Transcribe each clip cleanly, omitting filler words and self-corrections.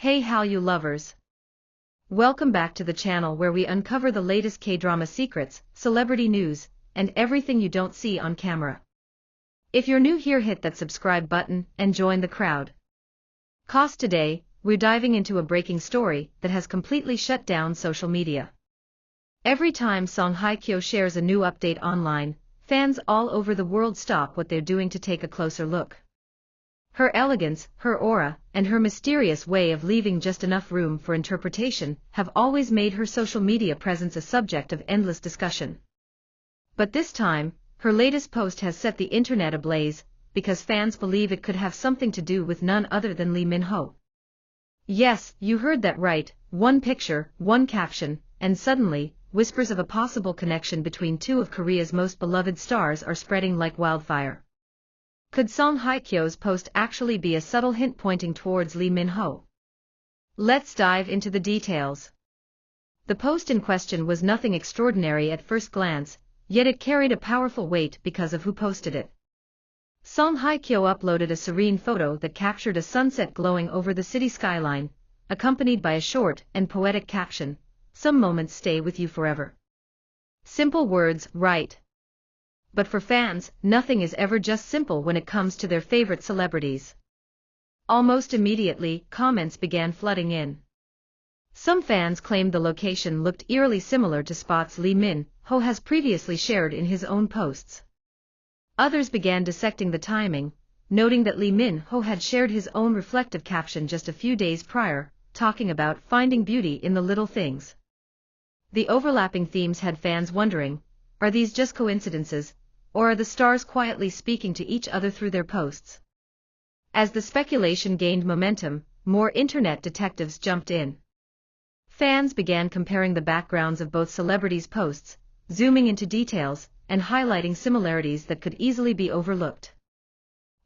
Hey Hallyu lovers! Welcome back to the channel where we uncover the latest K-drama secrets, celebrity news, and everything you don't see on camera. If you're new here, hit that subscribe button and join the crowd. Cause today, we're diving into a breaking story that has completely shut down social media. Every time Song Hye-kyo shares a new update online, fans all over the world stop what they're doing to take a closer look. Her elegance, her aura, and her mysterious way of leaving just enough room for interpretation have always made her social media presence a subject of endless discussion. But this time, her latest post has set the internet ablaze, because fans believe it could have something to do with none other than Lee Min-ho. Yes, you heard that right, one picture, one caption, and suddenly, whispers of a possible connection between two of Korea's most beloved stars are spreading like wildfire. Could Song Hye-kyo's post actually be a subtle hint pointing towards Lee Min-ho? Let's dive into the details. The post in question was nothing extraordinary at first glance, yet it carried a powerful weight because of who posted it. Song Hye-kyo uploaded a serene photo that captured a sunset glowing over the city skyline, accompanied by a short and poetic caption, "Some moments stay with you forever." Simple words, right? But for fans, nothing is ever just simple when it comes to their favorite celebrities. Almost immediately, comments began flooding in. Some fans claimed the location looked eerily similar to spots Lee Min-ho has previously shared in his own posts. Others began dissecting the timing, noting that Lee Min-ho had shared his own reflective caption just a few days prior, talking about finding beauty in the little things. The overlapping themes had fans wondering, are these just coincidences, or are the stars quietly speaking to each other through their posts? As the speculation gained momentum, more internet detectives jumped in. Fans began comparing the backgrounds of both celebrities' posts, zooming into details, and highlighting similarities that could easily be overlooked.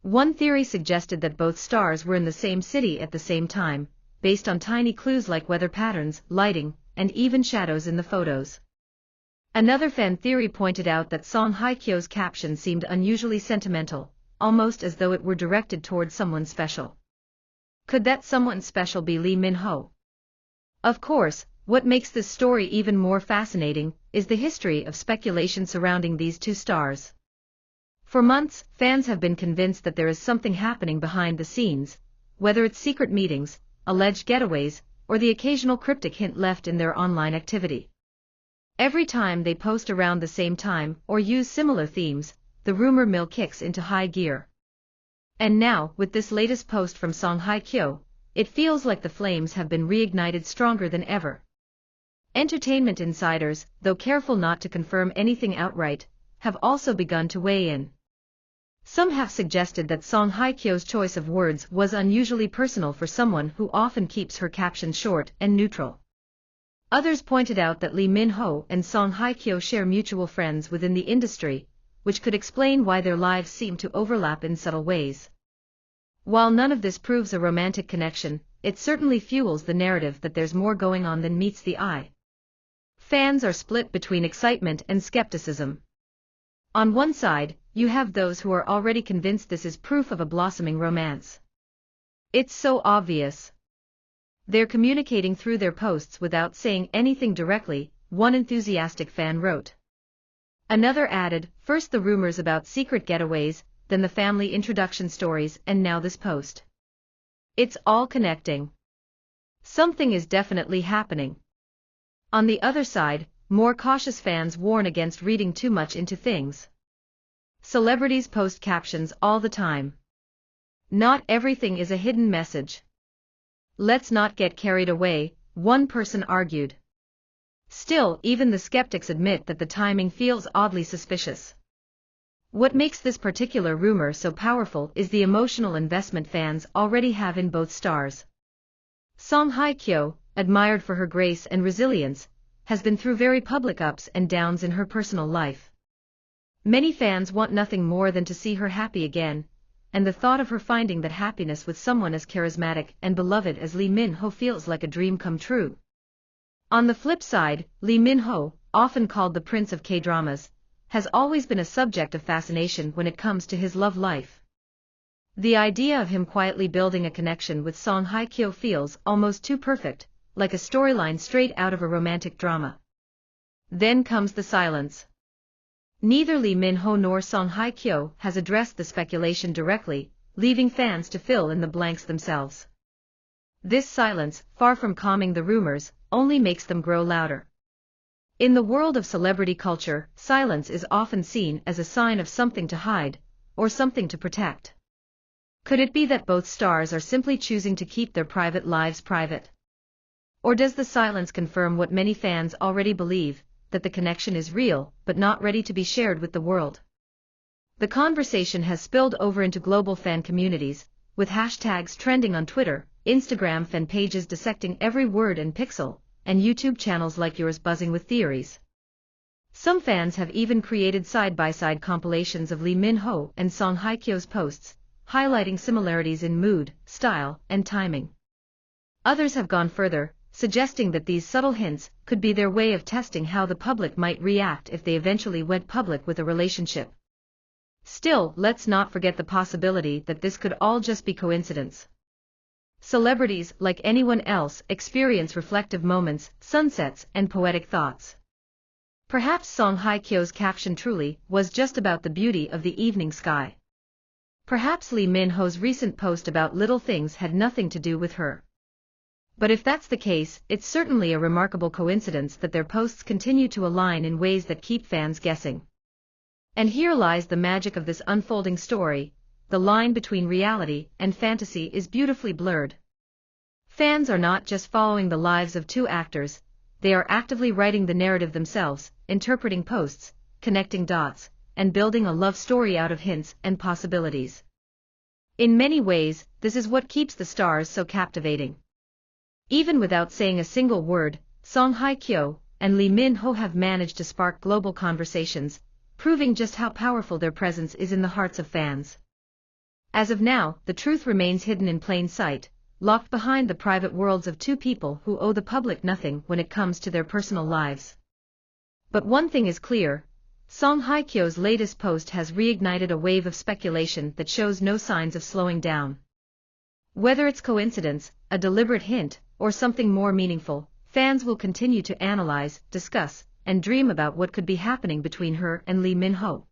One theory suggested that both stars were in the same city at the same time, based on tiny clues like weather patterns, lighting, and even shadows in the photos. Another fan theory pointed out that Song Hye-kyo's caption seemed unusually sentimental, almost as though it were directed towards someone special. Could that someone special be Lee Min-ho? Of course, what makes this story even more fascinating is the history of speculation surrounding these two stars. For months, fans have been convinced that there is something happening behind the scenes, whether it's secret meetings, alleged getaways, or the occasional cryptic hint left in their online activity. Every time they post around the same time or use similar themes, the rumor mill kicks into high gear. And now, with this latest post from Song Hye-kyo, it feels like the flames have been reignited stronger than ever. Entertainment insiders, though careful not to confirm anything outright, have also begun to weigh in. Some have suggested that Song Hye-kyo's choice of words was unusually personal for someone who often keeps her captions short and neutral. Others pointed out that Lee Min-ho and Song Hye-kyo share mutual friends within the industry, which could explain why their lives seem to overlap in subtle ways. While none of this proves a romantic connection, it certainly fuels the narrative that there's more going on than meets the eye. Fans are split between excitement and skepticism. On one side, you have those who are already convinced this is proof of a blossoming romance. It's so obvious. They're communicating through their posts without saying anything directly, one enthusiastic fan wrote. Another added, first the rumors about secret getaways, then the family introduction stories, and now this post. It's all connecting. Something is definitely happening. On the other side, more cautious fans warn against reading too much into things. Celebrities post captions all the time. Not everything is a hidden message. Let's not get carried away, one person argued. Still, even the skeptics admit that the timing feels oddly suspicious. What makes this particular rumor so powerful is the emotional investment fans already have in both stars. Song Hye-kyo, admired for her grace and resilience, has been through very public ups and downs in her personal life. Many fans want nothing more than to see her happy again, and the thought of her finding that happiness with someone as charismatic and beloved as Lee Min-ho feels like a dream come true. On the flip side, Lee Min-ho, often called the Prince of K-dramas, has always been a subject of fascination when it comes to his love life. The idea of him quietly building a connection with Song Hye Kyo feels almost too perfect, like a storyline straight out of a romantic drama. Then comes the silence. Neither Lee Min-ho nor Song Hye Kyo has addressed the speculation directly, leaving fans to fill in the blanks themselves. This silence, far from calming the rumors, only makes them grow louder. In the world of celebrity culture, silence is often seen as a sign of something to hide, or something to protect. Could it be that both stars are simply choosing to keep their private lives private? Or does the silence confirm what many fans already believe, that the connection is real, but not ready to be shared with the world? The conversation has spilled over into global fan communities, with hashtags trending on Twitter, Instagram fan pages dissecting every word and pixel, and YouTube channels like yours buzzing with theories. Some fans have even created side-by-side compilations of Lee Min-ho and Song Hye Kyo's posts, highlighting similarities in mood, style, and timing. Others have gone further, suggesting that these subtle hints could be their way of testing how the public might react if they eventually went public with a relationship. Still, let's not forget the possibility that this could all just be coincidence. Celebrities, like anyone else, experience reflective moments, sunsets, and poetic thoughts. Perhaps Song Hye Kyo's caption truly was just about the beauty of the evening sky. Perhaps Lee Min-ho's recent post about little things had nothing to do with her. But if that's the case, it's certainly a remarkable coincidence that their posts continue to align in ways that keep fans guessing. And here lies the magic of this unfolding story: the line between reality and fantasy is beautifully blurred. Fans are not just following the lives of two actors, they are actively writing the narrative themselves, interpreting posts, connecting dots, and building a love story out of hints and possibilities. In many ways, this is what keeps the stars so captivating. Even without saying a single word, Song Hye Kyo and Lee Min-ho have managed to spark global conversations, proving just how powerful their presence is in the hearts of fans. As of now, the truth remains hidden in plain sight, locked behind the private worlds of two people who owe the public nothing when it comes to their personal lives. But one thing is clear: Song Hye Kyo's latest post has reignited a wave of speculation that shows no signs of slowing down. Whether it's coincidence, a deliberate hint, or something more meaningful, fans will continue to analyze, discuss, and dream about what could be happening between her and Lee Min-ho.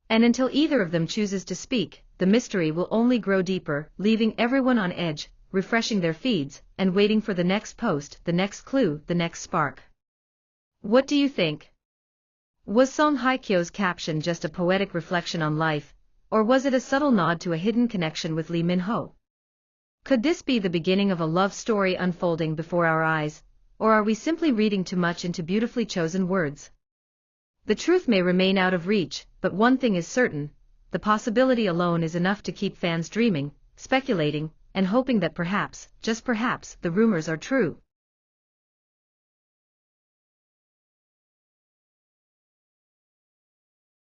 And until either of them chooses to speak, the mystery will only grow deeper, leaving everyone on edge, refreshing their feeds, and waiting for the next post, the next clue, the next spark. What do you think? Was Song Hye Kyo's caption just a poetic reflection on life, or was it a subtle nod to a hidden connection with Lee Min-ho? Could this be the beginning of a love story unfolding before our eyes, or are we simply reading too much into beautifully chosen words? The truth may remain out of reach, but one thing is certain: the possibility alone is enough to keep fans dreaming, speculating, and hoping that perhaps, just perhaps, the rumors are true.